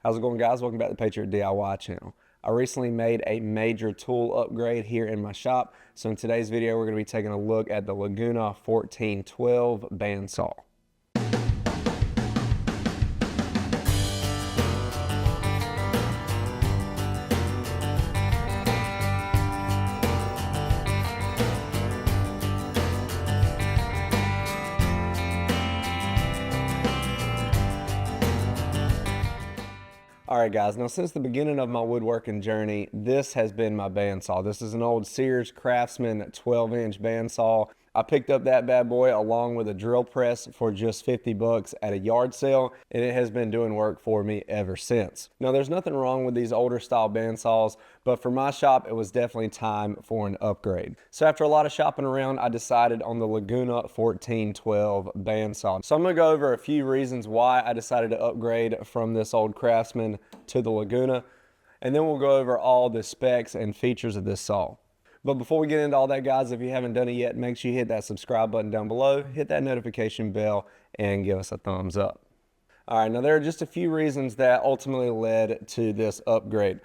How's it going, guys? Welcome back to the PatriotDIY channel. I recently made a major tool upgrade here in my shop. So in today's video, we're going to be taking a look at the Laguna 1412 bandsaw. Alright guys, now since the beginning of my woodworking journey, this has been my bandsaw. This is an old Sears Craftsman 12-inch bandsaw. I picked up that bad boy along with a drill press for just 50 bucks at a yard sale, and it has been doing work for me ever since. Now there's nothing wrong with these older style bandsaws, but for my shop it was definitely time for an upgrade. So after a lot of shopping around, I decided on the Laguna 1412 bandsaw. So I'm going to go over a few reasons why I decided to upgrade from this old Craftsman to the Laguna, and then we'll go over all the specs and features of this saw. But before we get into all that, guys, if you haven't done it yet, make sure you hit that subscribe button down below, hit that notification bell, and give us a thumbs up. All right, now there are just a few reasons that ultimately led to this upgrade.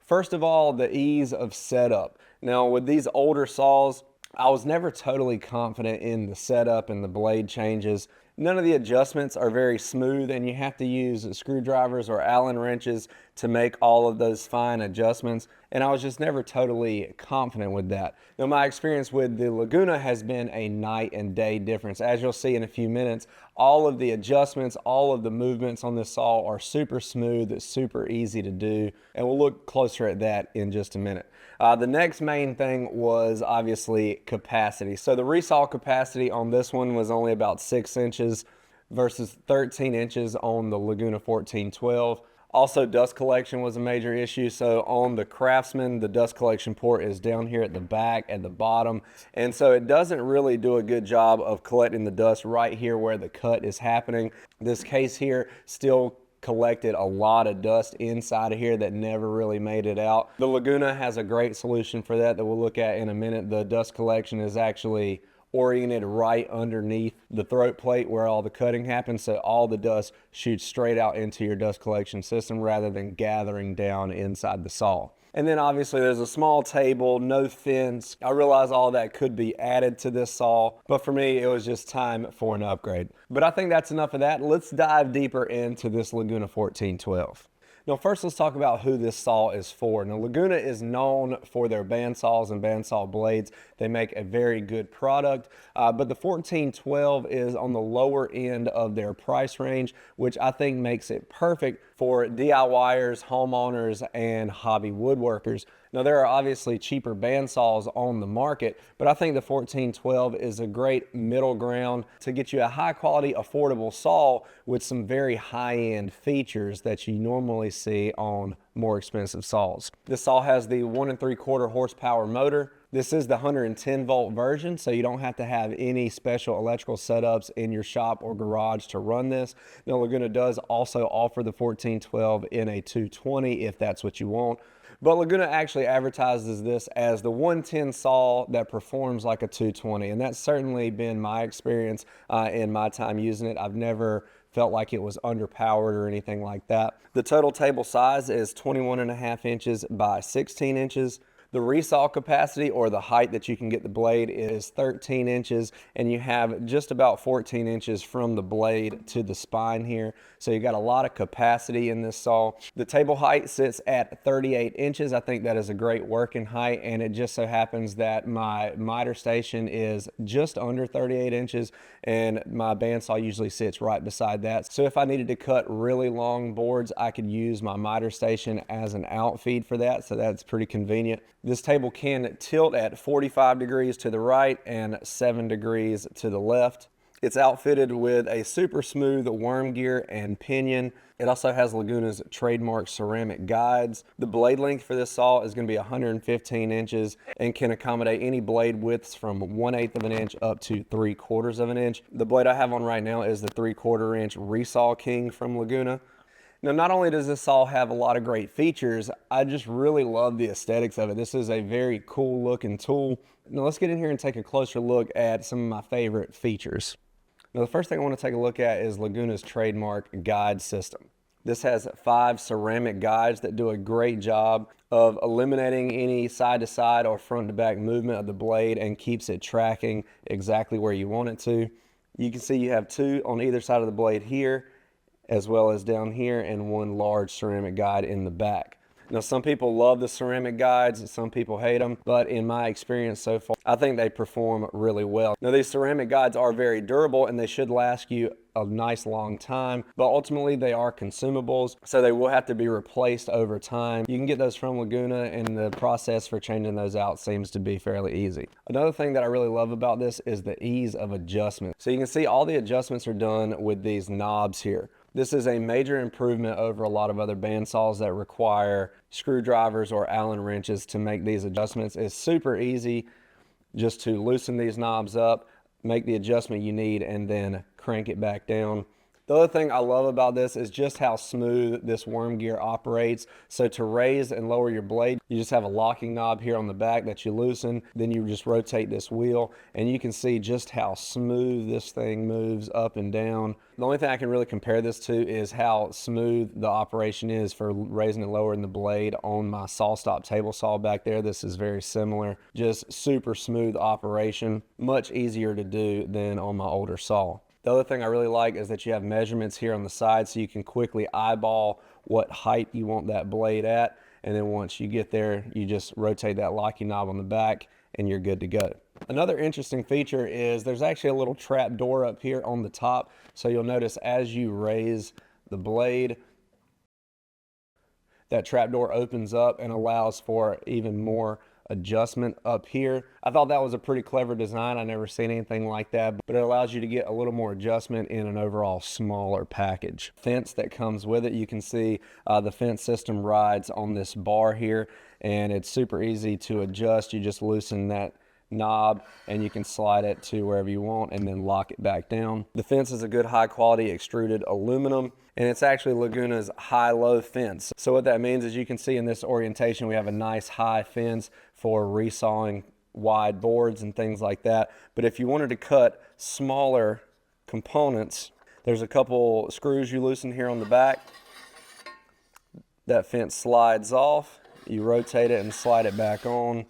First of all, the ease of setup. Now, with these older saws, I was never totally confident in the setup and the blade changes. None of the adjustments are very smooth, and you have to use screwdrivers or Allen wrenches to make all of those fine adjustments, and I was just never totally confident with that. Now, my experience with the Laguna has been a night and day difference. As you'll see in a few minutes, all of the adjustments, all of the movements on this saw are super smooth, it's super easy to do, and we'll look closer at that in just a minute. The next main thing was obviously capacity. So the resaw capacity on this one was only about 6 inches versus 13 inches on the Laguna 1412. Also, dust collection was a major issue. So on the Craftsman, the dust collection port is down here at the back, at the bottom. And so it doesn't really do a good job of collecting the dust right here where the cut is happening. This case here still collected a lot of dust inside of here that never really made it out. The Laguna has a great solution for that we'll look at in a minute. The dust collection is actually oriented right underneath the throat plate where all the cutting happens, so all the dust shoots straight out into your dust collection system rather than gathering down inside the saw. And then obviously there's a small table, no fence. I realize all that could be added to this saw, but for me it was just time for an upgrade. But I think that's enough of that. Let's dive deeper into this Laguna 1412. Now first let's talk about who this saw is for. Now Laguna is known for their bandsaws and bandsaw blades. They make a very good product, but the 1412 is on the lower end of their price range, which I think makes it perfect for DIYers, homeowners, and hobby woodworkers. Now there are obviously cheaper bandsaws on the market, but I think the 1412 is a great middle ground to get you a high quality, affordable saw with some very high-end features that you normally see on more expensive saws. This saw has the 1 3/4 horsepower motor. This is the 110 volt version, so you don't have to have any special electrical setups in your shop or garage to run this. Now Laguna does also offer the 1412 in a 220 if that's what you want. But Laguna actually advertises this as the 110 saw that performs like a 220, and that's certainly been my experience in my time using it. I've never felt like it was underpowered or anything like that. The total table size is 21.5 inches by 16 inches. The resaw capacity, or the height that you can get the blade, is 13 inches, and you have just about 14 inches from the blade to the spine here. So you got a lot of capacity in this saw. The table height sits at 38 inches. I think that is a great working height, and it just so happens that my miter station is just under 38 inches, and my bandsaw usually sits right beside that. So if I needed to cut really long boards, I could use my miter station as an outfeed for that, so that's pretty convenient. This table can tilt at 45 degrees to the right and 7 degrees to the left. It's outfitted with a super smooth worm gear and pinion. It also has Laguna's trademark ceramic guides. The blade length for this saw is going to be 115 inches and can accommodate any blade widths from 1/8 of an inch up to 3/4 of an inch. The blade I have on right now is the 3/4 inch Resaw King from Laguna. Now, not only does this saw have a lot of great features, I just really love the aesthetics of it. This is a very cool looking tool. Now let's get in here and take a closer look at some of my favorite features. Now the first thing I want to take a look at is Laguna's trademark guide system. This has 5 ceramic guides that do a great job of eliminating any side-to-side or front-to-back movement of the blade and keeps it tracking exactly where you want it to. You can see you have 2 on either side of the blade here, as well as down here, and 1 large ceramic guide in the back. Now, some people love the ceramic guides and some people hate them, but in my experience so far, I think they perform really well. Now, these ceramic guides are very durable and they should last you a nice long time, but ultimately they are consumables, so they will have to be replaced over time. You can get those from Laguna, and the process for changing those out seems to be fairly easy. Another thing that I really love about this is the ease of adjustment. So you can see all the adjustments are done with these knobs here. This is a major improvement over a lot of other bandsaws that require screwdrivers or Allen wrenches to make these adjustments. It's super easy just to loosen these knobs up, make the adjustment you need, and then crank it back down. The other thing I love about this is just how smooth this worm gear operates. So to raise and lower your blade, you just have a locking knob here on the back that you loosen, then you just rotate this wheel, and you can see just how smooth this thing moves up and down. The only thing I can really compare this to is how smooth the operation is for raising and lowering the blade on my SawStop table saw back there. This is very similar, just super smooth operation, much easier to do than on my older saw. The other thing I really like is that you have measurements here on the side, so you can quickly eyeball what height you want that blade at, and then once you get there, you just rotate that locking knob on the back and you're good to go. Another interesting feature is there's actually a little trap door up here on the top, so you'll notice as you raise the blade, that trap door opens up and allows for even more adjustment up here. I thought that was a pretty clever design. I never seen anything like that, but it allows you to get a little more adjustment in an overall smaller package. Fence that comes with it, you can see the fence system rides on this bar here, and it's super easy to adjust. You just loosen that knob and you can slide it to wherever you want and then lock it back down. The fence is a good high quality extruded aluminum, and it's actually Laguna's high-low fence. So what that means is you can see in this orientation we have a nice high fence for resawing wide boards and things like that. But if you wanted to cut smaller components, there's a couple screws you loosen here on the back. That fence slides off, you rotate it and slide it back on,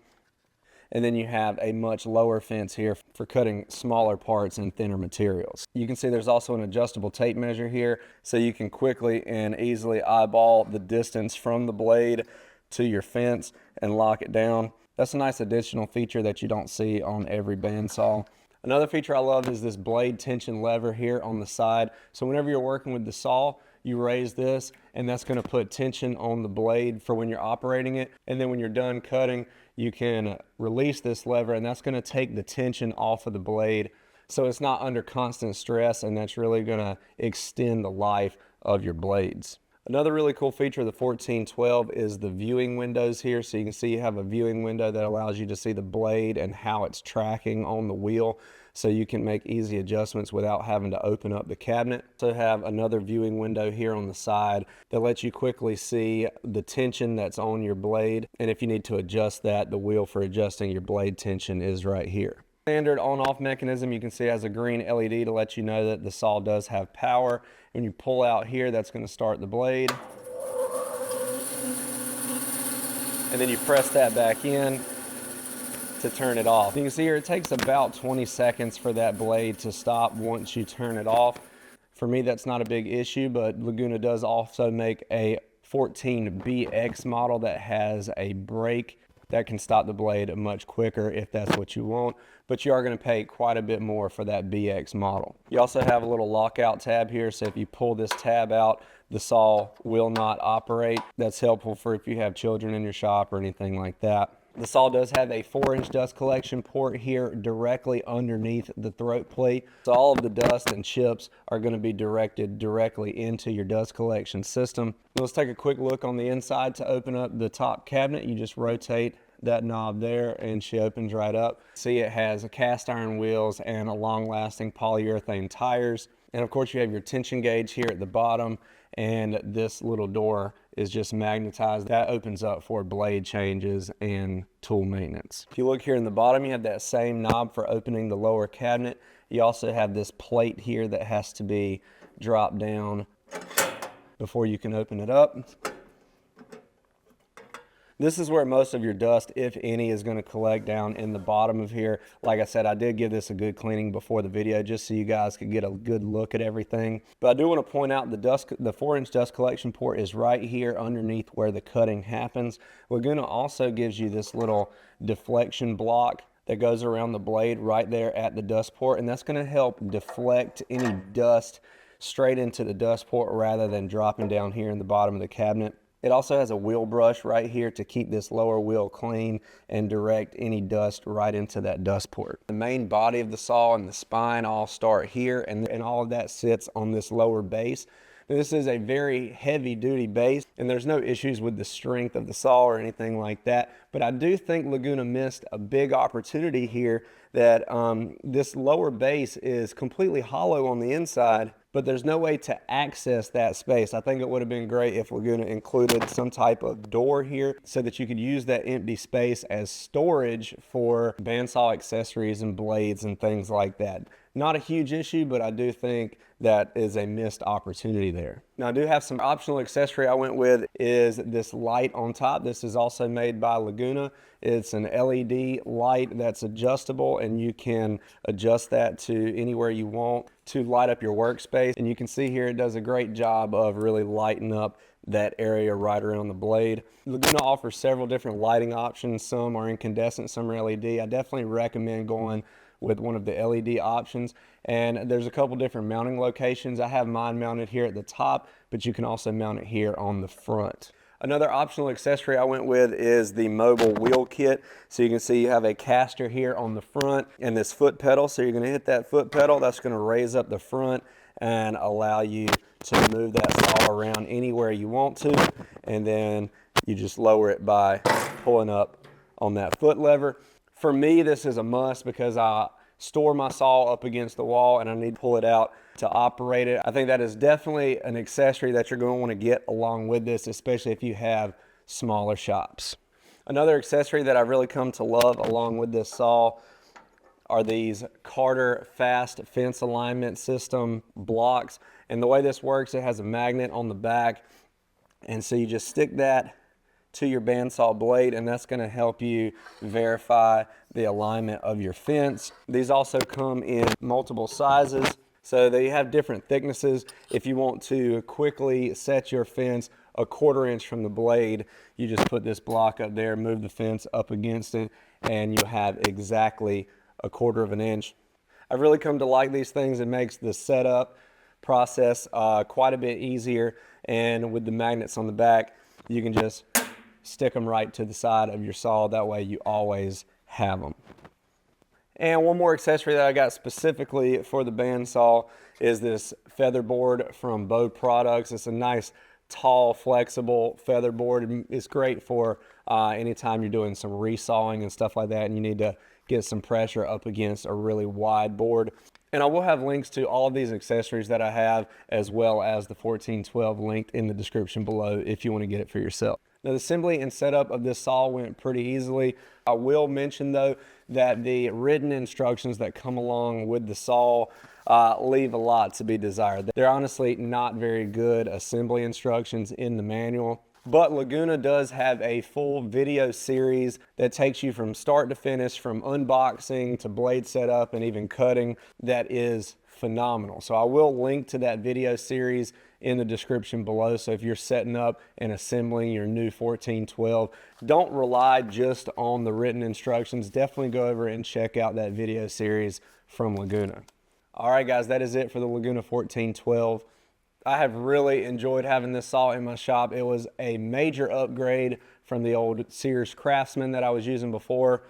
and then you have a much lower fence here for cutting smaller parts and thinner materials. You can see there's also an adjustable tape measure here, so you can quickly and easily eyeball the distance from the blade to your fence and lock it down. That's a nice additional feature that you don't see on every bandsaw. Another feature I love is this blade tension lever here on the side. So whenever you're working with the saw, you raise this, and that's going to put tension on the blade for when you're operating it. And then when you're done cutting, you can release this lever, and that's going to take the tension off of the blade, so it's not under constant stress, and that's really going to extend the life of your blades. Another really cool feature of the 1412 is the viewing windows here. So you can see you have a viewing window that allows you to see the blade and how it's tracking on the wheel, so you can make easy adjustments without having to open up the cabinet. So have another viewing window here on the side that lets you quickly see the tension that's on your blade, and if you need to adjust that, the wheel for adjusting your blade tension is right here. Standard on-off mechanism, you can see has a green LED to let you know that the saw does have power. When you pull out here, that's going to start the blade, and then you press that back in to turn it off. You can see here it takes about 20 seconds for that blade to stop once you turn it off. For me, that's not a big issue, but Laguna does also make a 14BX model that has a brake that can stop the blade much quicker if that's what you want, but you are going to pay quite a bit more for that BX model. You also have a little lockout tab here, so if you pull this tab out, the saw will not operate. That's helpful for if you have children in your shop or anything like that. The saw does have a 4-inch dust collection port here directly underneath the throat plate. So all of the dust and chips are going to be directed directly into your dust collection system. Let's take a quick look on the inside. To open up the top cabinet, you just rotate that knob there and she opens right up. See, it has cast iron wheels and a long-lasting polyurethane tires. And of course you have your tension gauge here at the bottom, and this little door is just magnetized. That opens up for blade changes and tool maintenance. If you look here in the bottom, you have that same knob for opening the lower cabinet. You also have this plate here that has to be dropped down before you can open it up. This is where most of your dust, if any, is going to collect down in the bottom of here. Like I said, I did give this a good cleaning before the video just so you guys could get a good look at everything. But I do want to point out the 4-inch dust collection port is right here underneath where the cutting happens. Laguna also gives you this little deflection block that goes around the blade right there at the dust port, and that's going to help deflect any dust straight into the dust port rather than dropping down here in the bottom of the cabinet. It also has a wheel brush right here to keep this lower wheel clean and direct any dust right into that dust port. The main body of the saw and the spine all start here, and all of that sits on this lower base. This is a very heavy duty base, and there's no issues with the strength of the saw or anything like that. But I do think Laguna missed a big opportunity here that this lower base is completely hollow on the inside, but there's no way to access that space. I think it would have been great if Laguna included some type of door here so that you could use that empty space as storage for bandsaw accessories and blades and things like that. Not a huge issue, but I do think that is a missed opportunity there. Now, I do have some optional accessory I went with is this light on top. This is also made by Laguna. It's an LED light that's adjustable, and you can adjust that to anywhere you want to light up your workspace. And you can see here it does a great job of really lighting up that area right around the blade. Laguna offers several different lighting options. Some are incandescent, some are LED. I definitely recommend going with one of the LED options, and there's a couple different mounting locations. I have mine mounted here at the top, but you can also mount it here on the front. Another optional accessory I went with is the mobile wheel kit. So you can see you have a caster here on the front and this foot pedal. So you're going to hit that foot pedal. That's going to raise up the front and allow you to move that saw around anywhere you want to. And then you just lower it by pulling up on that foot lever. For me, this is a must because I store my saw up against the wall and I need to pull it out to operate it. I think that is definitely an accessory that you're going to want to get along with this, especially if you have smaller shops. Another accessory that I've really come to love along with this saw are these Carter Fast Fence Alignment System blocks. And the way this works, it has a magnet on the back. And so you just stick that to your bandsaw blade, and that's going to help you verify the alignment of your fence. These also come in multiple sizes, so they have different thicknesses. If you want to quickly set your fence a 1/4 inch from the blade, you just put this block up there, move the fence up against it, and you have exactly a 1/4 inch. I've really come to like these things. It makes the setup process quite a bit easier, and with the magnets on the back, you can just stick them right to the side of your saw. That way you always have them. And one more accessory that I got specifically for the bandsaw is this feather board from Bow Products. It's a nice, tall, flexible feather board. It's great for anytime you're doing some resawing and stuff like that and you need to get some pressure up against a really wide board. And I will have links to all of these accessories that I have, as well as the 1412 linked in the description below if you want to get it for yourself. Now, the assembly and setup of this saw went pretty easily. I will mention, though, that the written instructions that come along with the saw leave a lot to be desired. They're honestly not very good assembly instructions in the manual. But Laguna does have a full video series that takes you from start to finish, from unboxing to blade setup and even cutting, that is phenomenal. So I will link to that video series in the description below. So if you're setting up and assembling your new 1412, don't rely just on the written instructions. Definitely go over and check out that video series from Laguna. All right, guys, that is it for the Laguna 1412. I have really enjoyed having this saw in my shop. It was a major upgrade from the old Sears Craftsman that I was using before.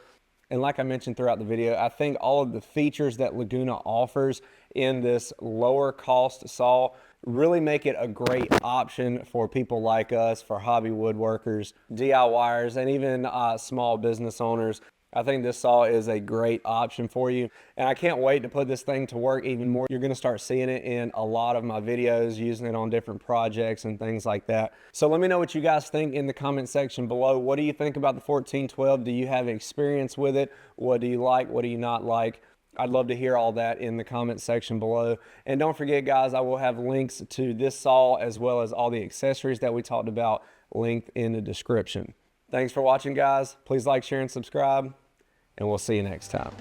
And like I mentioned throughout the video, I think all of the features that Laguna offers in this lower cost saw really make it a great option for people like us, for hobby woodworkers, DIYers, and even small business owners. I think this saw is a great option for you, and I can't wait to put this thing to work even more. You're going to start seeing it in a lot of my videos, using it on different projects and things like that. So let me know what you guys think in the comment section below. What do you think about the 1412? Do you have experience with it? What do you like? What do you not like? I'd love to hear all that in the comment section below. And don't forget, guys, I will have links to this saw as well as all the accessories that we talked about linked in the description. Thanks for watching, guys. Please like, share, and subscribe, and we'll see you next time.